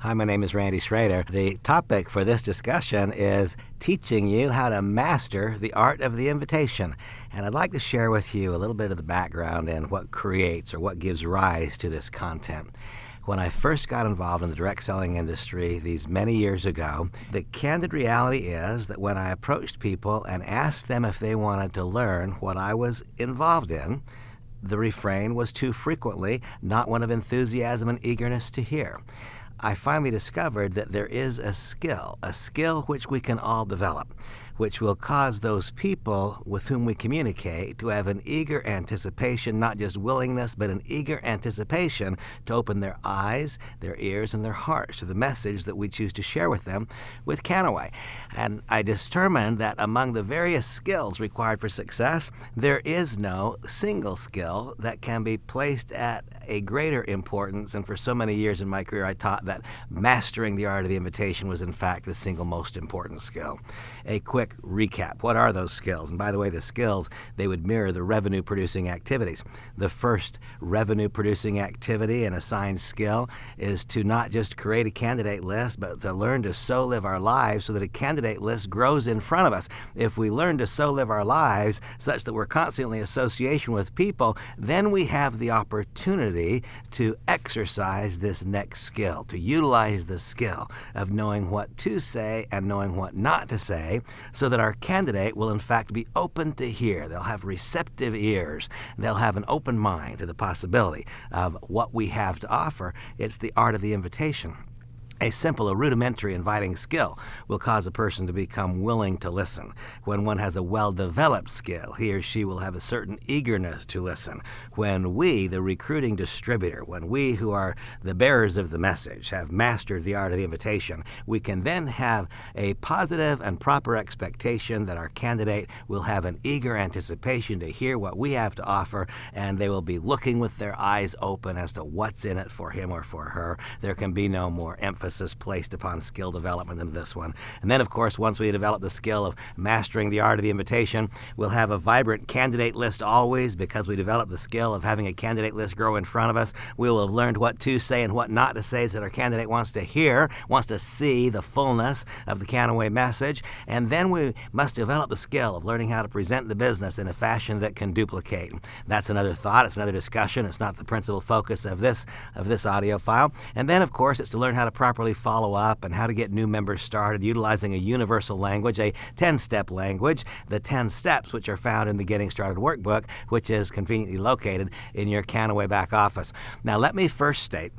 Hi, my name is Randy Schrader. The topic for this discussion is teaching you how to master the art of the invitation. And I'd like to share with you a little bit of the background and what creates or what gives rise to this content. When I first got involved in the direct selling industry these many years ago, the candid reality is that when I approached people and asked them if they wanted to learn what I was involved in, the refrain was too frequently not one of enthusiasm and eagerness to hear. I finally discovered that there is a skill which we can all develop, which will cause those people with whom we communicate to have an eager anticipation, not just willingness, but an eager anticipation to open their eyes, their ears, and their hearts to the message that we choose to share with them with Kannaway. And I determined that among the various skills required for success, there is no single skill that can be placed at a greater importance. And for so many years in my career, I taught that mastering the art of the invitation was in fact the single most important skill. A quick recap. What are those skills? And by the way, the skills, they would mirror the revenue-producing activities. The first revenue-producing activity and assigned skill is to not just create a candidate list, but to learn to so live our lives so that a candidate list grows in front of us. If we learn to so live our lives such that we're constantly in association with people, then we have the opportunity to exercise this next skill, to utilize the skill of knowing what to say and knowing what not to say, so that our candidate will in fact be open to hear. They'll have receptive ears. They'll have an open mind to the possibility of what we have to offer. It's the art of the invitation. A simple, rudimentary inviting skill will cause a person to become willing to listen. When one has a well-developed skill, he or she will have a certain eagerness to listen. When we, the recruiting distributor, when we who are the bearers of the message have mastered the art of the invitation, we can then have a positive and proper expectation that our candidate will have an eager anticipation to hear what we have to offer, and they will be looking with their eyes open as to what's in it for him or for her. There can be no more emphasis placed upon skill development than this one. And then, of course, once we develop the skill of mastering the art of the invitation, we'll have a vibrant candidate list always, because we develop the skill of having a candidate list grow in front of us. We will have learned what to say and what not to say so that our candidate wants to hear, wants to see the fullness of the Kannaway message. And then we must develop the skill of learning how to present the business in a fashion that can duplicate. That's another thought. It's another discussion. It's not the principal focus of this audio file. And then, of course, it's to learn how to properly follow up and how to get new members started utilizing a universal language, a 10-step language, the 10 steps which are found in the Getting Started workbook, which is conveniently located in your Kannaway back office. Now, let me first state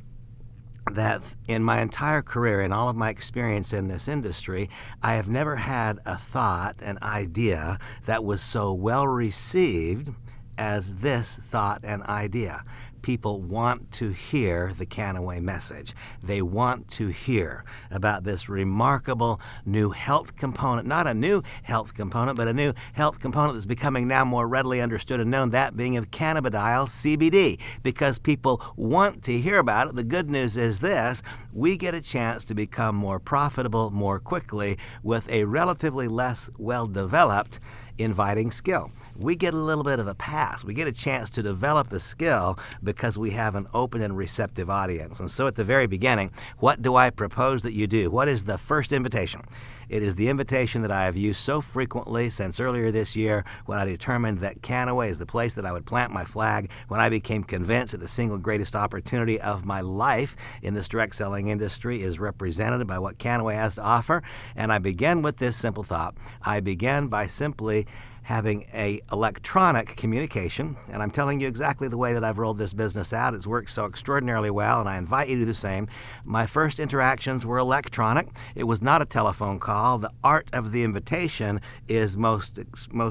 that in my entire career, in all of my experience in this industry, I have never had a thought, an idea that was so well received as this thought and idea. People want to hear the Kannaway message. They want to hear about this remarkable new health component, not a new health component, but a new health component that's becoming now more readily understood and known, that being of cannabidiol CBD, because people want to hear about it. The good news is this: we get a chance to become more profitable more quickly with a relatively less well-developed inviting skill. We get a little bit of a pass. We get a chance to develop the skill because we have an open and receptive audience. And so at the very beginning, what do I propose that you do? What is the first invitation? It is the invitation that I have used so frequently since earlier this year, when I determined that Kannaway is the place that I would plant my flag, when I became convinced that the single greatest opportunity of my life in this direct selling industry is represented by what Kannaway has to offer. And I began with this simple thought. I began by simply having a electronic communication, and I'm telling you exactly the way that I've rolled this business out. It's worked so extraordinarily well, and I invite you to do the same. My first interactions were electronic. It was not a telephone call. The art of the invitation is most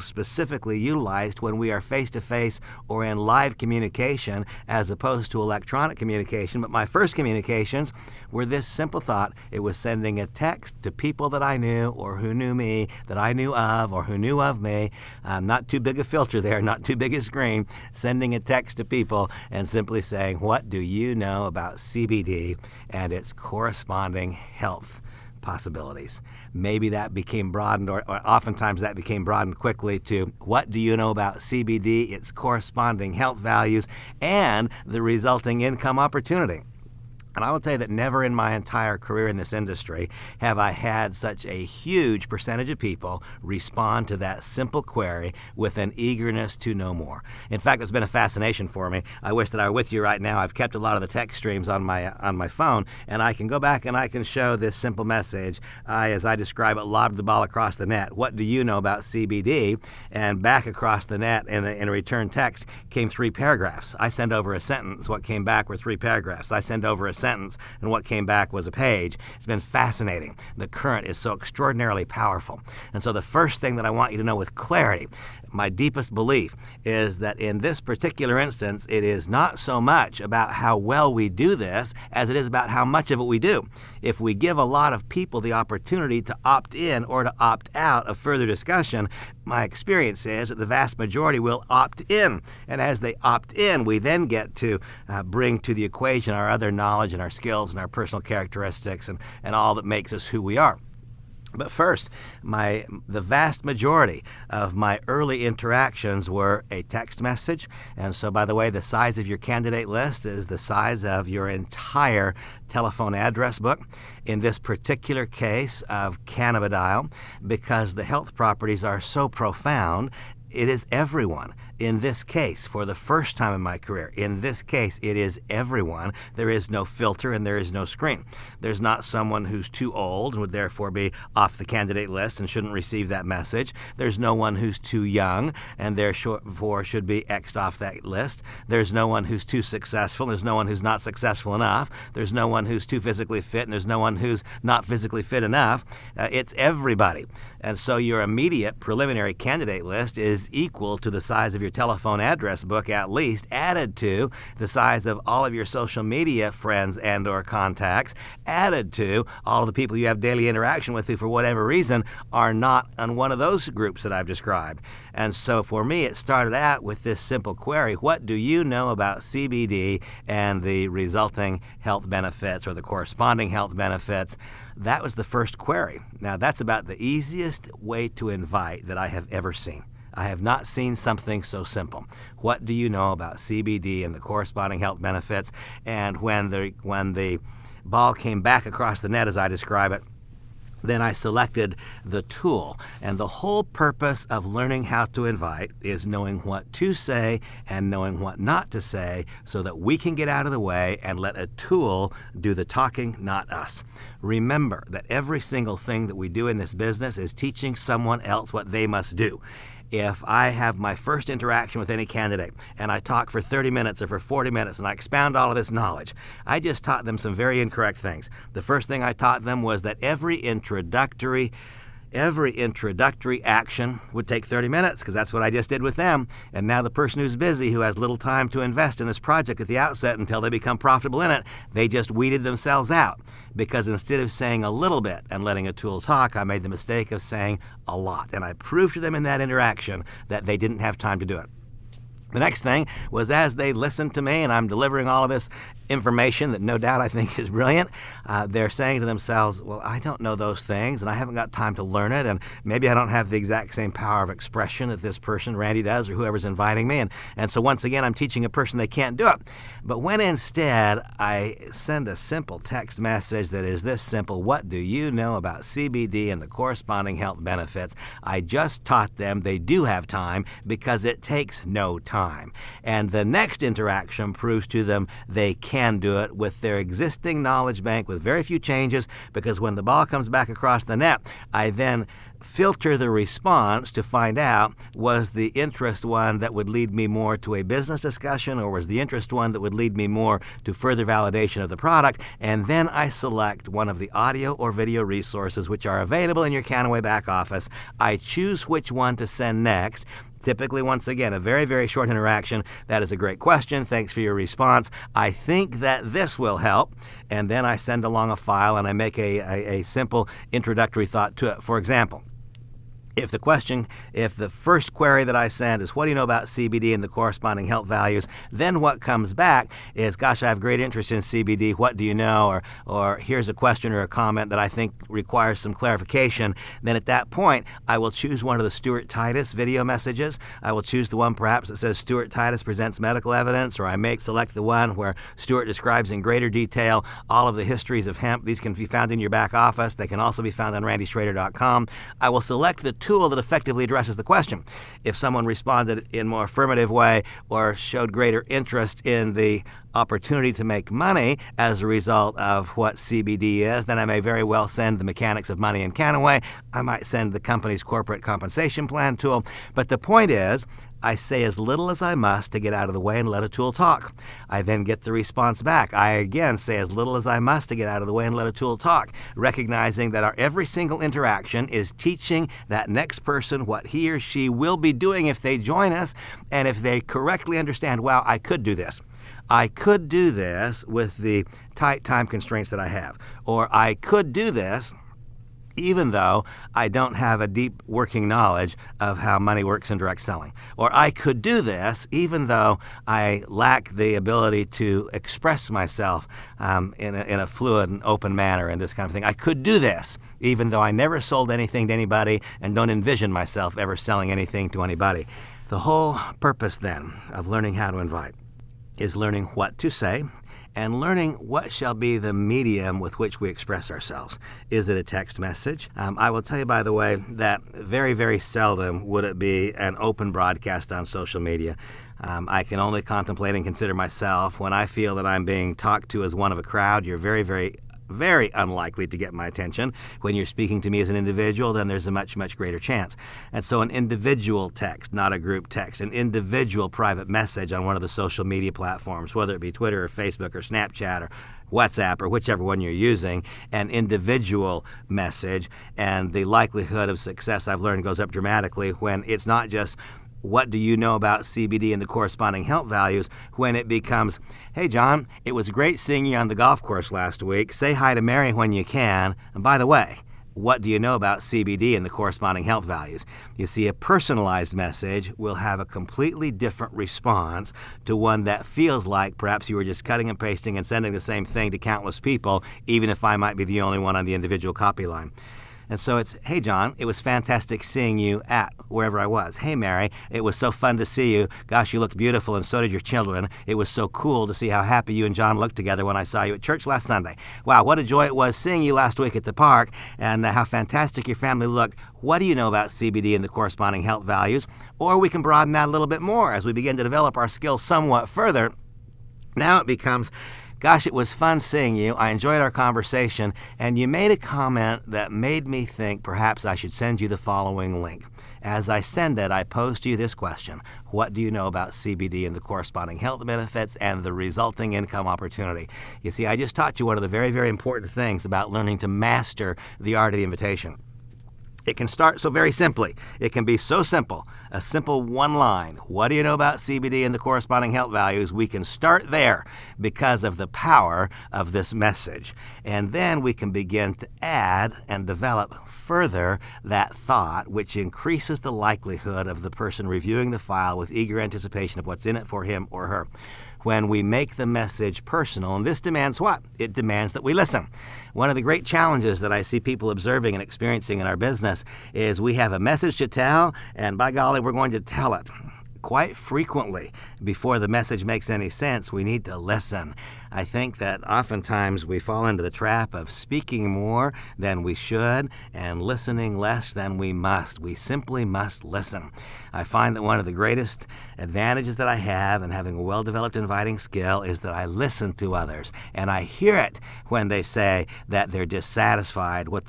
specifically utilized when we are face-to-face or in live communication as opposed to electronic communication. But my first communications were this simple thought. It was sending a text to people that I knew or who knew me, that I knew of or who knew of me. Not too big a filter there, not too big a screen, sending a text to people and simply saying, what do you know about CBD and its corresponding health possibilities? Maybe that became broadened, or oftentimes that became broadened quickly to, what do you know about CBD, its corresponding health values, and the resulting income opportunity? And I will tell you that never in my entire career in this industry have I had such a huge percentage of people respond to that simple query with an eagerness to know more. In fact, it's been a fascination for me. I wish that I were with you right now. I've kept a lot of the text streams on my phone, and I can go back and I can show this simple message. As I describe it, lobbed the ball across the net. What do you know about CBD? And back across the net in a return text came 3 paragraphs. I send over a sentence. What came back were 3 paragraphs. I send over a sentence, and what came back was a page. It's been fascinating. The current is so extraordinarily powerful. And so the first thing that I want you to know with clarity, my deepest belief is that in this particular instance, it is not so much about how well we do this as it is about how much of it we do. If we give a lot of people the opportunity to opt in or to opt out of further discussion, my experience is that the vast majority will opt in. And as they opt in, we then get to bring to the equation our other knowledge and our skills and our personal characteristics and all that makes us who we are. But first, the vast majority of my early interactions were a text message. And so, by the way, the size of your candidate list is the size of your entire telephone address book. In this particular case of cannabidiol, because the health properties are so profound, it is everyone. In this case, for the first time in my career, in this case, it is everyone. There is no filter and there is no screen. There's not someone who's too old and would therefore be off the candidate list and shouldn't receive that message. There's no one who's too young and therefore should be X'd off that list. There's no one who's too successful. There's no one who's not successful enough. There's no one who's too physically fit, and there's no one who's not physically fit enough. It's everybody. And so your immediate preliminary candidate list is equal to the size of your telephone address book, at least, added to the size of all of your social media friends and or contacts, added to all of the people you have daily interaction with who, for whatever reason, are not on one of those groups that I've described. And so for me, it started out with this simple query: what do you know about CBD and the resulting health benefits or the corresponding health benefits? That was the first query. Now, that's about the easiest way to invite that I have ever seen. I have not seen something so simple. What do you know about CBD and the corresponding health benefits? And when the ball came back across the net, as I describe it, then I selected the tool. And the whole purpose of learning how to invite is knowing what to say and knowing what not to say so that we can get out of the way and let a tool do the talking, not us. Remember that every single thing that we do in this business is teaching someone else what they must do. If I have my first interaction with any candidate and I talk for 30 minutes or for 40 minutes and I expound all of this knowledge, I just taught them some very incorrect things. The first thing I taught them was that every introductory action would take 30 minutes, because that's what I just did with them. And now the person who's busy, who has little time to invest in this project at the outset until they become profitable in it, they just weeded themselves out. Because instead of saying a little bit and letting a tool talk, I made the mistake of saying a lot. And I proved to them in that interaction that they didn't have time to do it. The next thing was, as they listened to me and I'm delivering all of this information that no doubt I think is brilliant, they're saying to themselves, well, I don't know those things and I haven't got time to learn it, and maybe I don't have the exact same power of expression that this person, Randy, does, or whoever's inviting me. And so once again, I'm teaching a person they can't do it. But when instead I send a simple text message that is this simple: what do you know about CBD and the corresponding health benefits? I just taught them they do have time, because it takes no time. And the next interaction proves to them they can do it with their existing knowledge bank with very few changes, because when the ball comes back across the net, I then filter the response to find out, was the interest one that would lead me more to a business discussion, or was the interest one that would lead me more to further validation of the product? And then I select one of the audio or video resources which are available in your Kannaway back office. I choose which one to send next. Typically, once again, a very, very short interaction. That is a great question. Thanks for your response. I think that this will help. And then I send along a file and I make a simple introductory thought to it. For example, If the first query that I send is, what do you know about CBD and the corresponding health values, then what comes back is, gosh, I have great interest in CBD, what do you know? Or here's a question or a comment that I think requires some clarification. Then at that point, I will choose one of the Stuart Titus video messages. I will choose the one perhaps that says Stuart Titus presents medical evidence, or I may select the one where Stuart describes in greater detail all of the histories of hemp. These can be found in your back office. They can also be found on randyschrader.com. I will select the tool that effectively addresses the question. If someone responded in a more affirmative way or showed greater interest in the opportunity to make money as a result of what CBD is, then I may very well send the Mechanics of Money in Kannaway. I might send the company's corporate compensation plan tool. But the point is, I say as little as I must to get out of the way and let a tool talk. I then get the response back. I again say as little as I must to get out of the way and let a tool talk, recognizing that our every single interaction is teaching that next person what he or she will be doing if they join us, and if they correctly understand, wow, I could do this. I could do this with the tight time constraints that I have. Or I could do this even though I don't have a deep working knowledge of how money works in direct selling. Or I could do this even though I lack the ability to express myself in a fluid and open manner and this kind of thing. I could do this even though I never sold anything to anybody and don't envision myself ever selling anything to anybody. The whole purpose then of learning how to invite is learning what to say and learning what shall be the medium with which we express ourselves. Is it a text message? I will tell you, by the way, that very, very seldom would it be an open broadcast on social media. I can only contemplate and consider myself when I feel that I'm being talked to as one of a crowd. You're very, very unlikely to get my attention. When you're speaking to me as an individual, then there's a much, much greater chance. And so an individual text, not a group text, an individual private message on one of the social media platforms, whether it be Twitter or Facebook or Snapchat or WhatsApp or whichever one you're using, an individual message, and the likelihood of success, I've learned, goes up dramatically when it's not just what do you know about CBD and the corresponding health values, when it becomes, hey, John, it was great seeing you on the golf course last week. Say hi to Mary when you can. And by the way, what do you know about CBD and the corresponding health values? You see, a personalized message will have a completely different response to one that feels like perhaps you were just cutting and pasting and sending the same thing to countless people, even if I might be the only one on the individual copy line. And so it's, hey, John, it was fantastic seeing you at wherever I was. Hey, Mary, it was so fun to see you. Gosh, you looked beautiful, and so did your children. It was so cool to see how happy you and John looked together when I saw you at church last Sunday. Wow, what a joy it was seeing you last week at the park, and how fantastic your family looked. What do you know about CBD and the corresponding health values? Or we can broaden that a little bit more as we begin to develop our skills somewhat further. Now it becomes, gosh, it was fun seeing you. I enjoyed our conversation, and you made a comment that made me think perhaps I should send you the following link. As I send it, I pose to you this question: what do you know about CBD and the corresponding health benefits and the resulting income opportunity? You see, I just taught you one of the very, very important things about learning to master the art of the invitation. It can start so very simply. It can be so simple, a simple one line. What do you know about CBD and the corresponding health values? We can start there because of the power of this message. And then we can begin to add and develop further that thought, which increases the likelihood of the person reviewing the file with eager anticipation of what's in it for him or her. When we make the message personal, and this demands what? It demands that we listen. One of the great challenges that I see people observing and experiencing in our business is we have a message to tell, and by golly, we're going to tell it. Quite frequently, before the message makes any sense, we need to listen. I think that oftentimes we fall into the trap of speaking more than we should and listening less than we must. We simply must listen. I find that one of the greatest advantages that I have in having a well-developed inviting skill is that I listen to others, and I hear it when they say that they're dissatisfied with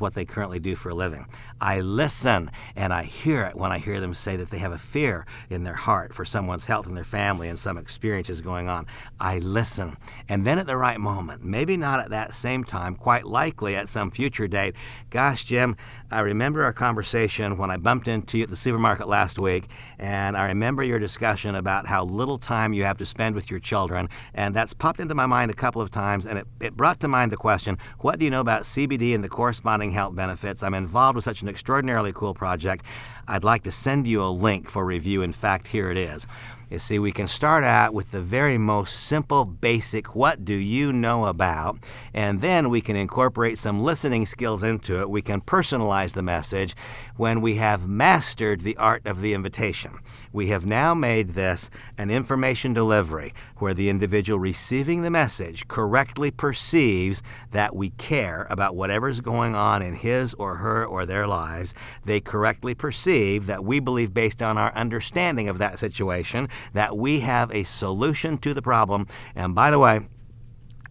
what they currently do for a living. I listen, and I hear it when I hear them say that they have a fear in their heart for someone's health and their family and some experiences going on. I listen. And then at the right moment, maybe not at that same time, quite likely at some future date, gosh, Jim, I remember our conversation when I bumped into you at the supermarket last week, and I remember your discussion about how little time you have to spend with your children, and that's popped into my mind a couple of times, and it brought to mind the question, what do you know about CBD and the corresponding health benefits? I'm involved with such an extraordinarily cool project. I'd like to send you a link for review. In fact, here it is. You see, we can start out with the very most simple, basic, what do you know about? And then we can incorporate some listening skills into it. We can personalize the message when we have mastered the art of the invitation. We have now made this an information delivery where the individual receiving the message correctly perceives that we care about whatever's going on in his or her or their lives. They correctly perceive that we believe, based on our understanding of that situation, that we have a solution to the problem. And by the way,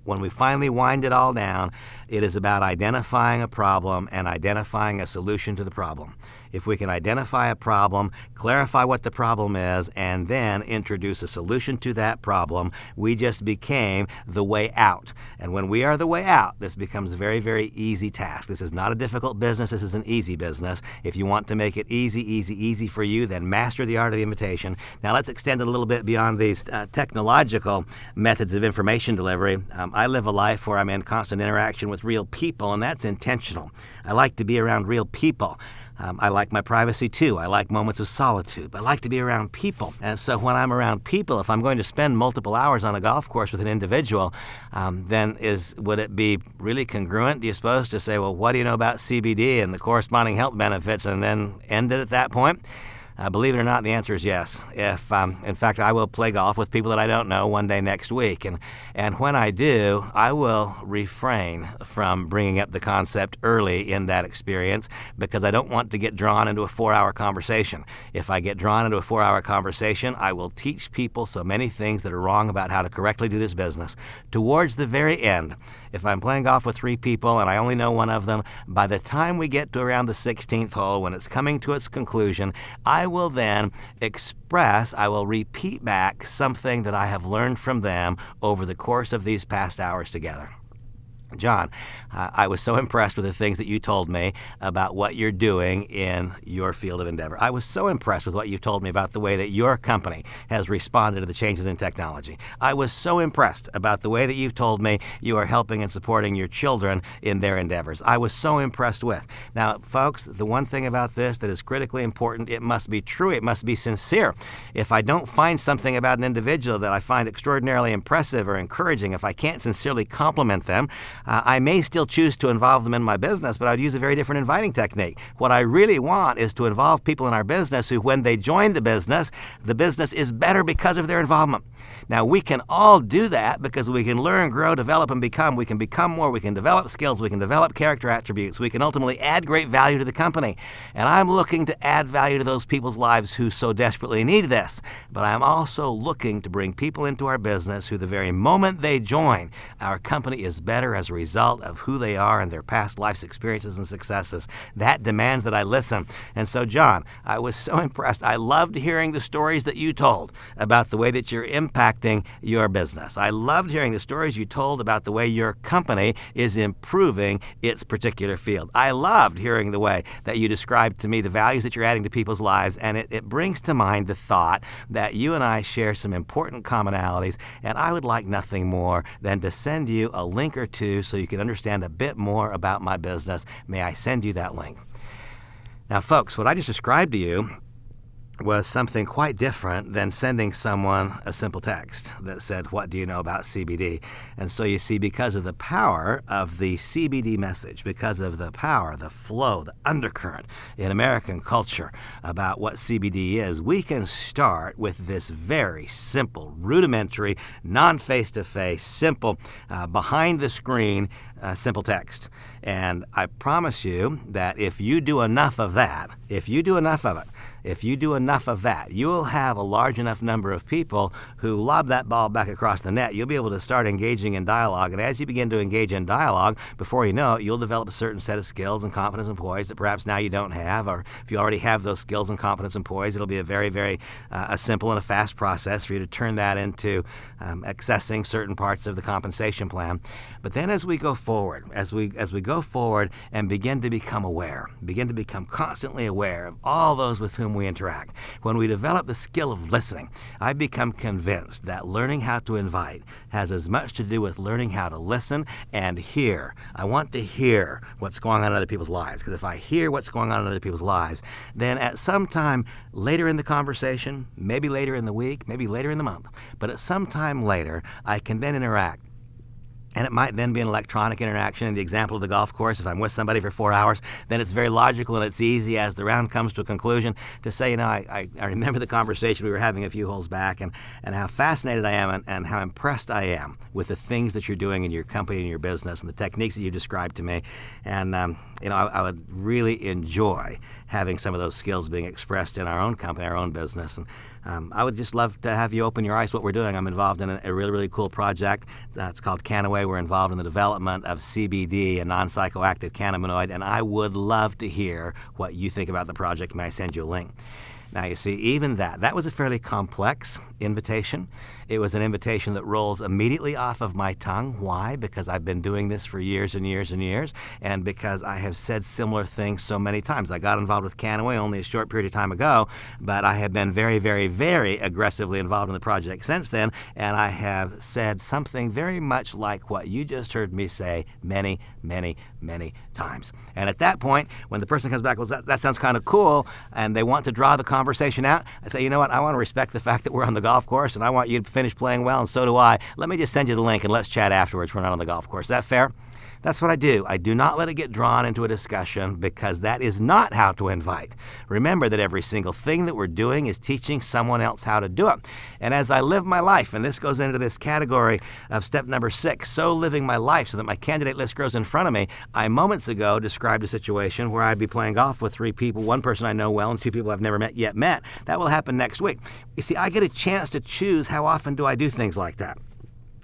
when we finally wind it all down, it is about identifying a problem and identifying a solution to the problem. If we can identify a problem, clarify what the problem is, and then introduce a solution to that problem, we just became the way out. And when we are the way out, this becomes a very, very easy task. This is not a difficult business. This is an easy business. If you want to make it easy for you, then master the art of the invitation. Now let's extend it a little bit beyond these technological methods of information delivery. I live a life where I'm in constant interaction with real people, and that's intentional. I like to be around real people. I like my privacy too. I like moments of solitude. But I like to be around people. And so when I'm around people, if I'm going to spend multiple hours on a golf course with an individual, then would it be really congruent, do you suppose, to say, well, what do you know about CBD and the corresponding health benefits, and then end it at that point? Believe it or not, the answer is yes. In fact, I will play golf with people that I don't know one day next week. And when I do, I will refrain from bringing up the concept early in that experience because I don't want to get drawn into a 4-hour conversation. If I get drawn into a 4-hour conversation, I will teach people so many things that are wrong about how to correctly do this business. Towards the very end, if I'm playing golf with 3 people and I only know one of them, by the time we get to around the 16th hole, when it's coming to its conclusion, I will then I will repeat back something that I have learned from them over the course of these past hours together. John, I was so impressed with the things that you told me about what you're doing in your field of endeavor. I was so impressed with what you told me about the way that your company has responded to the changes in technology. I was so impressed about the way that you've told me you are helping and supporting your children in their endeavors. I was so impressed with. Now, folks, the one thing about this that is critically important, it must be true, it must be sincere. If I don't find something about an individual that I find extraordinarily impressive or encouraging, if I can't sincerely compliment them, I may still choose to involve them in my business, but I would use a very different inviting technique. What I really want is to involve people in our business who, when they join the business is better because of their involvement. Now, we can all do that because we can learn, grow, develop, and become. We can become more. We can develop skills. We can develop character attributes. We can ultimately add great value to the company. And I'm looking to add value to those people's lives who so desperately need this. But I'm also looking to bring people into our business who, the very moment they join, our company is better as a result of who they are and their past life's experiences and successes. That demands that I listen. And so, John, I was so impressed. I loved hearing the stories that you told about the way that you're impacting your business. I loved hearing the stories you told about the way your company is improving its particular field. I loved hearing the way that you described to me the values that you're adding to people's lives, and it brings to mind the thought that you and I share some important commonalities, and I would like nothing more than to send you a link or two so you can understand a bit more about my business. May I send you that link? Now, folks, what I just described to you was something quite different than sending someone a simple text that said, what do you know about CBD? And so you see, because of the power of the CBD message, because of the power, the flow, the undercurrent in American culture about what CBD is, we can start with this very simple, rudimentary, non-face-to-face, simple, behind the screen simple text. And I promise you that if you do enough of that, you'll have a large enough number of people who lob that ball back across the net. You'll be able to start engaging in dialogue. And as you begin to engage in dialogue, before you know it, you'll develop a certain set of skills and competence and poise that perhaps now you don't have. Or if you already have those skills and competence and poise, it'll be a very, very a simple and a fast process for you to turn that into accessing certain parts of the compensation plan. But then as we go forward, as we go forward and begin to become aware, begin to become constantly aware of all those with whom we interact, when we develop the skill of listening, I've become convinced that learning how to invite has as much to do with learning how to listen and hear. I want to hear what's going on in other people's lives, because if I hear what's going on in other people's lives, then at some time later in the conversation, maybe later in the week, maybe later in the month, but at some time later, I can then interact. And it might then be an electronic interaction. In the example of the golf course, if I'm with somebody for 4 hours, then it's very logical and it's easy as the round comes to a conclusion to say, I remember the conversation we were having a few holes back and how fascinated I am and how impressed I am with the things that you're doing in your company and your business and the techniques that you described to me. And, I would really enjoy having some of those skills being expressed in our own company, our own business. And I would just love to have you open your eyes to what we're doing. I'm involved in a really, really cool project. It's called Kannaway. We're involved in the development of CBD, a non-psychoactive cannabinoid, and I would love to hear what you think about the project. May I send you a link? Now, you see, even that was a fairly complex invitation. It was an invitation that rolls immediately off of my tongue. Why? Because I've been doing this for years and years and years, and because I have said similar things so many times. I got involved with Kannaway only a short period of time ago, but I have been very, very, very aggressively involved in the project since then, and I have said something very much like what you just heard me say many, many, many times. And at that point, when the person comes back, well, that sounds kind of cool, and they want to draw the conversation out, I say, you know what, I want to respect the fact that we're on the golf course, and I want you to finish playing well, and so do I. Let me just send you the link, and let's chat afterwards. We're not on the golf course. Is that fair? That's what I do. I do not let it get drawn into a discussion, because that is not how to invite. Remember that every single thing that we're doing is teaching someone else how to do it. And as I live my life, and this goes into this category of step number 6, so living my life so that my candidate list grows in front of me, I moments ago described a situation where I'd be playing golf with 3 people, 1 person I know well and 2 people I've never yet met. That will happen next week. You see, I get a chance to choose how often do I do things like that.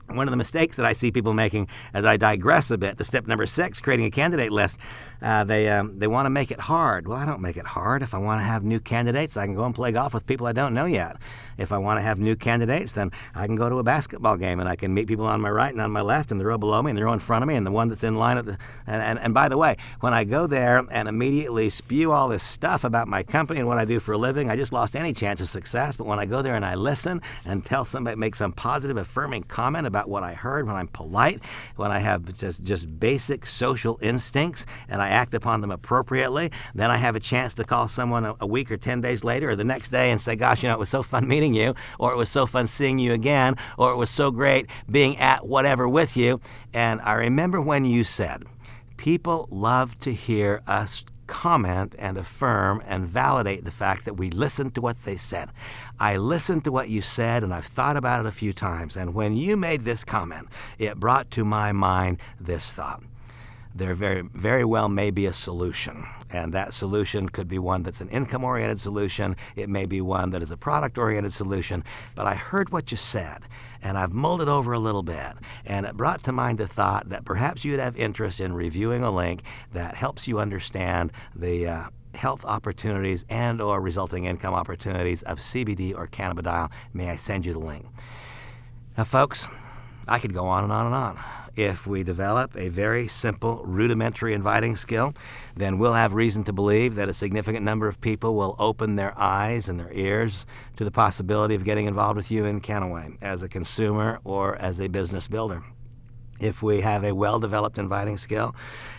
One of the mistakes that I see people making, as I digress a bit, to step number 6, creating a candidate list, they want to make it hard. Well, I don't make it hard. If I want to have new candidates, I can go and play golf with people I don't know yet. If I want to have new candidates, then I can go to a basketball game and I can meet people on my right and on my left and the row below me and the row in front of me and the one that's in line at the. And by the way, when I go there and immediately spew all this stuff about my company and what I do for a living, I just lost any chance of success. But when I go there and I listen and tell somebody, make some positive, affirming comment about what I heard, when I'm polite, when I have just basic social instincts and I act upon them appropriately, then I have a chance to call someone a week or 10 days later or the next day and say, gosh, it was so fun meeting you, or it was so fun seeing you again, or it was so great being at whatever with you. And I remember when you said, people love to hear us comment and affirm and validate the fact that we listened to what they said. I listened to what you said, and I've thought about it a few times. And when you made this comment, it brought to my mind this thought. There very, very well may be a solution, and that solution could be one that's an income-oriented solution. It may be one that is a product-oriented solution. But I heard what you said, and I've mulled it over a little bit, and it brought to mind the thought that perhaps you'd have interest in reviewing a link that helps you understand the health opportunities and or resulting income opportunities of CBD or cannabidiol. May I send you the link? Now, folks, I could go on and on and on. If we develop a very simple, rudimentary inviting skill, then we'll have reason to believe that a significant number of people will open their eyes and their ears to the possibility of getting involved with you in Kannaway as a consumer or as a business builder. If we have a well-developed inviting skill,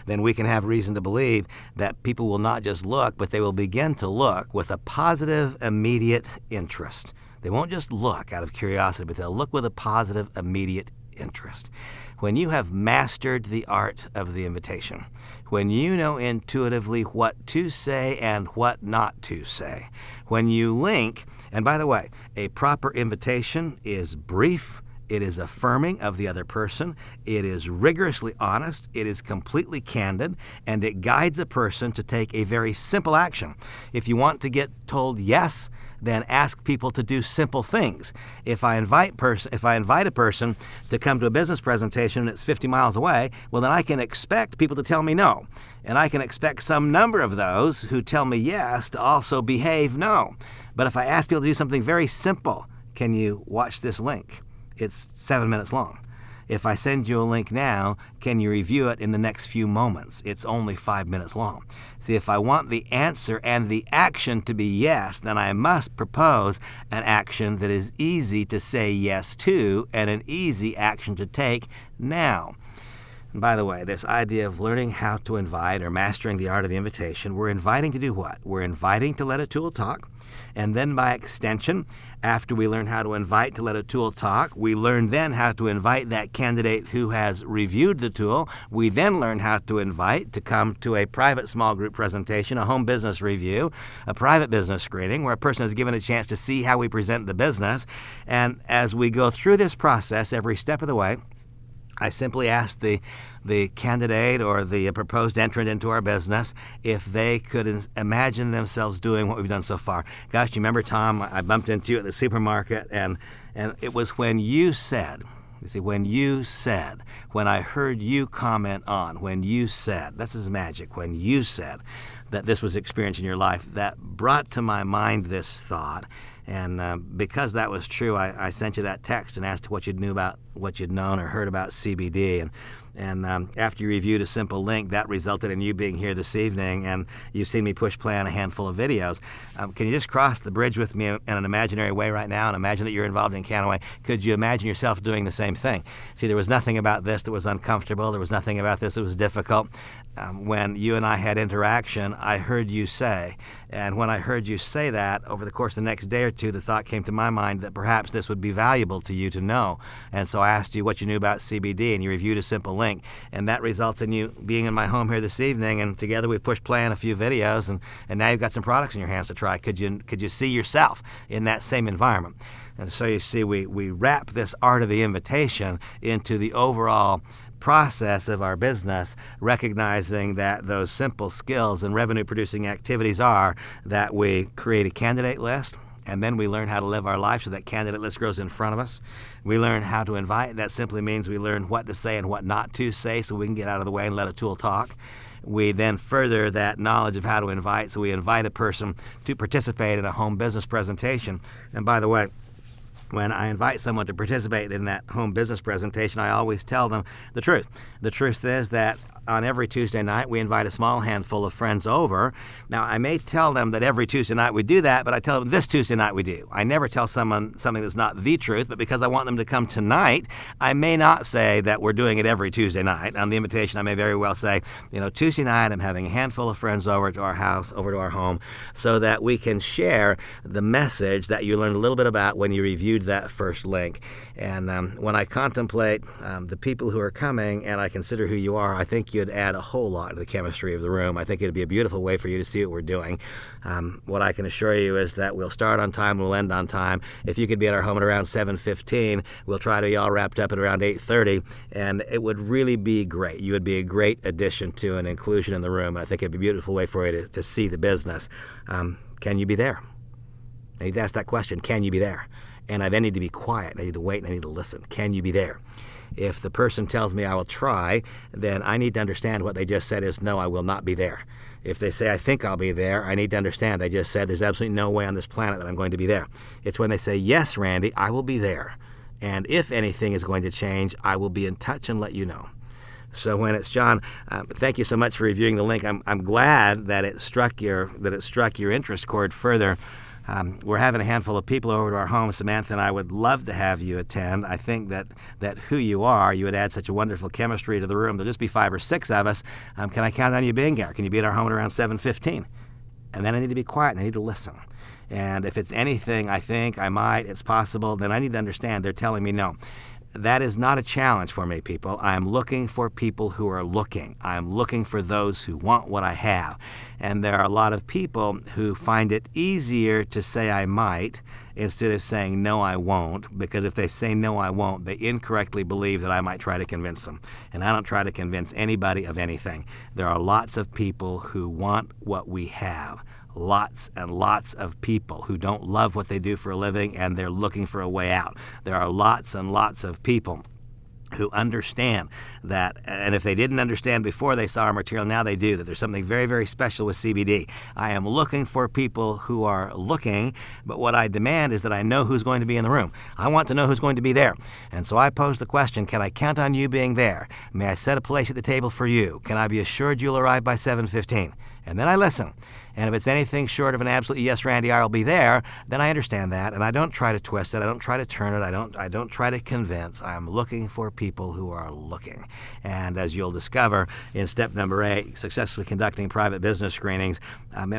then we can have reason to believe that people will not just look, but they will begin to look with a positive, immediate interest. They won't just look out of curiosity, but they'll look with a positive, immediate interest. When you have mastered the art of the invitation, when you know intuitively what to say and what not to say, when you link, and by the way, a proper invitation is brief It is affirming of the other person. It is rigorously honest. It is completely candid, and it guides a person to take a very simple action. If you want to get told yes, then ask people to do simple things. If I invite a person to come to a business presentation and it's 50 miles away, well, then I can expect people to tell me no. And I can expect some number of those who tell me yes to also behave no. But if I ask people to do something very simple, can you watch this link? It's 7 minutes long. If I send you a link now, can you review it in the next few moments? It's only 5 minutes long. See, if I want the answer and the action to be yes, then I must propose an action that is easy to say yes to and an easy action to take now. And by the way, this idea of learning how to invite or mastering the art of the invitation, we're inviting to do what? We're inviting to let a tool talk. And then by extension, after we learn how to invite to let a tool talk, we learn then how to invite that candidate who has reviewed the tool. We then learn how to invite to come to a private small group presentation, a home business review, a private business screening, where a person is given a chance to see how we present the business. And as we go through this process every step of the way, I simply ask the candidate or the proposed entrant into our business if they could imagine themselves doing what we've done so far. Gosh, do you remember, Tom, I bumped into you at the supermarket, and it was when you said, when I heard you comment on, when you said, this is magic, when you said that this was experience in your life, that brought to my mind this thought. And because that was true, I sent you that text and asked what you'd known or heard about CBD. And after you reviewed a simple link, that resulted in you being here this evening, and you've seen me push play on a handful of videos. Can you just cross the bridge with me in an imaginary way right now and imagine that you're involved in Kannaway? Could you imagine yourself doing the same thing? See, there was nothing about this that was uncomfortable. There was nothing about this that was difficult. When you and I had interaction, I heard you say, and when I heard you say that, over the course of the next day or two, the thought came to my mind that perhaps this would be valuable to you to know. And so I asked you what you knew about CBD, and you reviewed a simple link. And that results in you being in my home here this evening, and together we pushed play on a few videos, and now you've got some products in your hands to try. Could you see yourself in that same environment? And so you see, we wrap this art of the invitation into the overall process of our business, recognizing that those simple skills and revenue-producing activities are that we create a candidate list, and then we learn how to live our life so that candidate list grows in front of us. We learn how to invite. That simply means we learn what to say and what not to say so we can get out of the way and let a tool talk. We then further that knowledge of how to invite, so we invite a person to participate in a home business presentation. And by the way, when I invite someone to participate in that home business presentation, I always tell them the truth. The truth is that on every Tuesday night, we invite a small handful of friends over. Now, I may tell them that every Tuesday night we do that, but I tell them this Tuesday night we do. I never tell someone something that's not the truth, but because I want them to come tonight, I may not say that we're doing it every Tuesday night. On the invitation, I may very well say, Tuesday night I'm having a handful of friends over to our house, over to our home, so that we can share the message that you learned a little bit about when you reviewed that first link. And when I contemplate the people who are coming and I consider who you are, I think you'd add a whole lot to the chemistry of the room. I think it'd be a beautiful way for you to see what we're doing. What I can assure you is that we'll start on time, we'll end on time. If you could be at our home at around 7:15, we'll try to be all wrapped up at around 8:30, and it would really be great. You would be a great addition to an inclusion in the room, and I think it'd be a beautiful way for you to see the business. Can you be there? I need to ask that question, can you be there? And I then need to be quiet. I need to wait and I need to listen. Can you be there? If the person tells me I will try, then I need to understand what they just said is no, I will not be there. If they say I think I'll be there, I need to understand they just said there's absolutely no way on this planet that I'm going to be there. It's when they say, yes, Randy, I will be there. And if anything is going to change, I will be in touch and let you know. So when it's John, thank you so much for reviewing the link. I'm glad that it struck your interest chord further. We're having a handful of people over to our home. Samantha and I would love to have you attend. I think that who you are, you would add such a wonderful chemistry to the room. There'll just be 5 or 6 of us. Can I count on you being there? Can you be at our home at around 7:15? And then I need to be quiet and I need to listen. And if it's anything I think, I might, it's possible, then I need to understand they're telling me no. that is not a challenge for me, people. I am looking for people who are looking. I am looking for those who want what I have. And there are a lot of people who find it easier to say I might instead of saying no, I won't, because if they say no, I won't, they incorrectly believe that I might try to convince them. And I don't try to convince anybody of anything. There are lots of people who want what we have. Lots and lots of people who don't love what they do for a living and they're looking for a way out. There are lots and lots of people who understand that, and if they didn't understand before they saw our material, now they do, that there's something very, very special with CBD. I am looking for people who are looking, but what I demand is that I know who's going to be in the room. I want to know who's going to be there. And so I pose the question, can I count on you being there? May I set a place at the table for you? Can I be assured you'll arrive by 7:15? And then I listen. And if it's anything short of an absolute yes, Randy, I'll be there, then I understand that, and I don't try to twist it. I don't try to turn it. I don't try to convince. I'm looking for people who are looking. And as you'll discover in step number 8, successfully conducting private business screenings,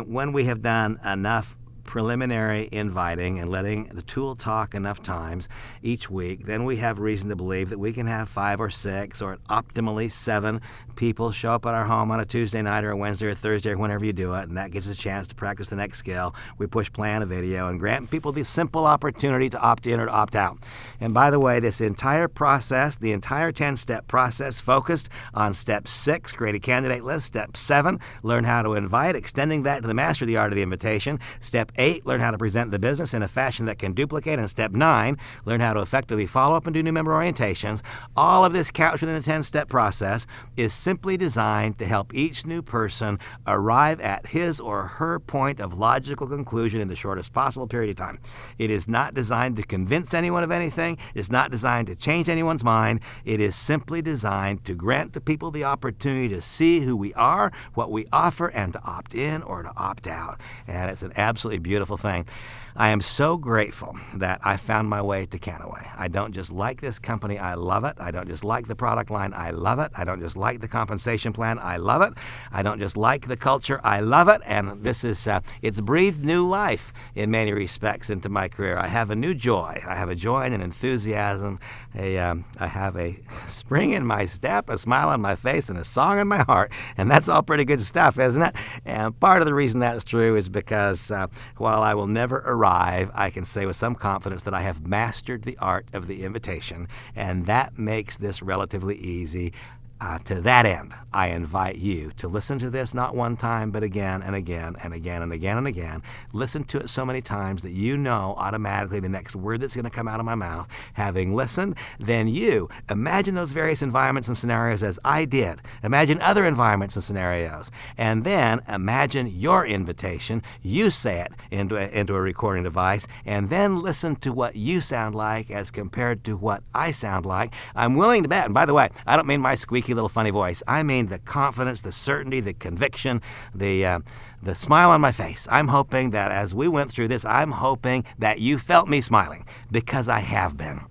when we have done enough preliminary inviting and letting the tool talk enough times each week, then we have reason to believe that we can have 5 or 6 or optimally 7 people show up at our home on a Tuesday night or a Wednesday or Thursday or whenever you do it, and that gives us a chance to practice the next skill. We push play on a video and grant people the simple opportunity to opt in or to opt out. And by the way, this entire process, the entire 10-step process, focused on step 6, create a candidate list. Step 7, learn how to invite, extending that to the master of the art of the invitation. Step 8, learn how to present the business in a fashion that can duplicate. And step 9, learn how to effectively follow up and do new member orientations. All of this couched within the 10-step process is simply designed to help each new person arrive at his or her point of logical conclusion in the shortest possible period of time. It is not designed to convince anyone of anything. It's not designed to change anyone's mind. It is simply designed to grant the people the opportunity to see who we are, what we offer, and to opt in or to opt out. And it's an absolutely beautiful thing. I am so grateful that I found my way to Kannaway. I don't just like this company, I love it. I don't just like the product line, I love it. I don't just like the compensation plan, I love it. I don't just like the culture, I love it. And this is, it's breathed new life in many respects into my career. I have a new joy. I have a joy and an enthusiasm. I have a spring in my step, a smile on my face, and a song in my heart. And that's all pretty good stuff, isn't it? And part of the reason that's true is because while I will never arrive, I can say with some confidence that I have mastered the art of the invitation, and that makes this relatively easy. To that end, I invite you to listen to this not one time, but again and again and again and again and again. Listen to it so many times that you know automatically the next word that's going to come out of my mouth. Having listened, then you imagine those various environments and scenarios as I did. Imagine other environments and scenarios. And then imagine your invitation. You say it into a recording device, and then listen to what you sound like as compared to what I sound like. I'm willing to bet, and by the way, I don't mean my squeaky little funny voice. I mean the confidence, the certainty, the conviction, the smile on my face. I'm hoping that as we went through this, I'm hoping that you felt me smiling, because I have been.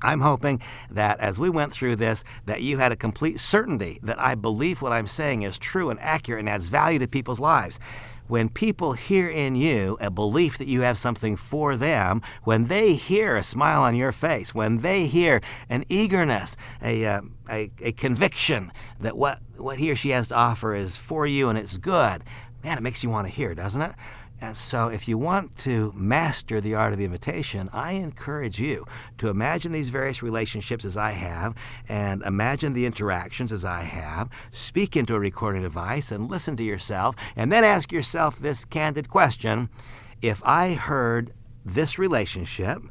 I'm hoping that as we went through this, that you had a complete certainty that I believe what I'm saying is true and accurate and adds value to people's lives. When people hear in you a belief that you have something for them, when they hear a smile on your face, when they hear an eagerness, a conviction that what he or she has to offer is for you and it's good, man, it makes you want to hear, doesn't it? And so if you want to master the art of the invitation, I encourage you to imagine these various relationships as I have, and imagine the interactions as I have, speak into a recording device and listen to yourself, and then ask yourself this candid question: if I heard this relationship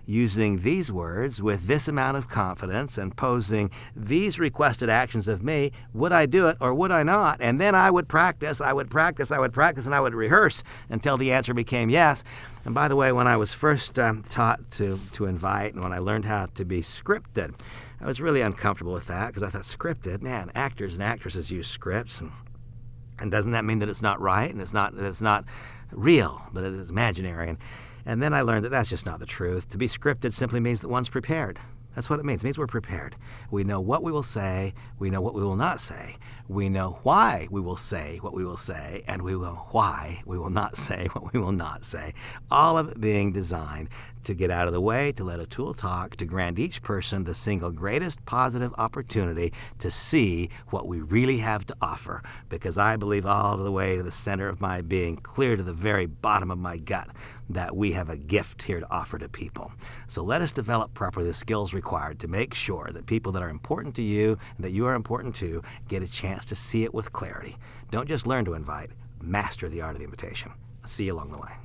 using these words with this amount of confidence and posing these requested actions of me, would I do it or would I not? And then I would practice, and I would rehearse until the answer became yes. And by the way, when I was first taught to invite, and when I learned how to be scripted, I was really uncomfortable with that, because I thought, scripted, man, actors and actresses use scripts, and doesn't that mean that it's not right, and that it's not real, but it is imaginary? And then I learned that that's just not the truth. To be scripted simply means that one's prepared. That's what it means. It means we're prepared. We know what we will say. We know what we will not say. We know why we will say what we will say, and we know why we will not say what we will not say. All of it being designed to get out of the way, to let a tool talk, to grant each person the single greatest positive opportunity to see what we really have to offer, because I believe all the way to the center of my being, clear to the very bottom of my gut, that we have a gift here to offer to people. So let us develop properly the skills required to make sure that people that are important to you and that you are important to get a chance to see it with clarity. Don't just learn to invite, master the art of the invitation. See you along the way.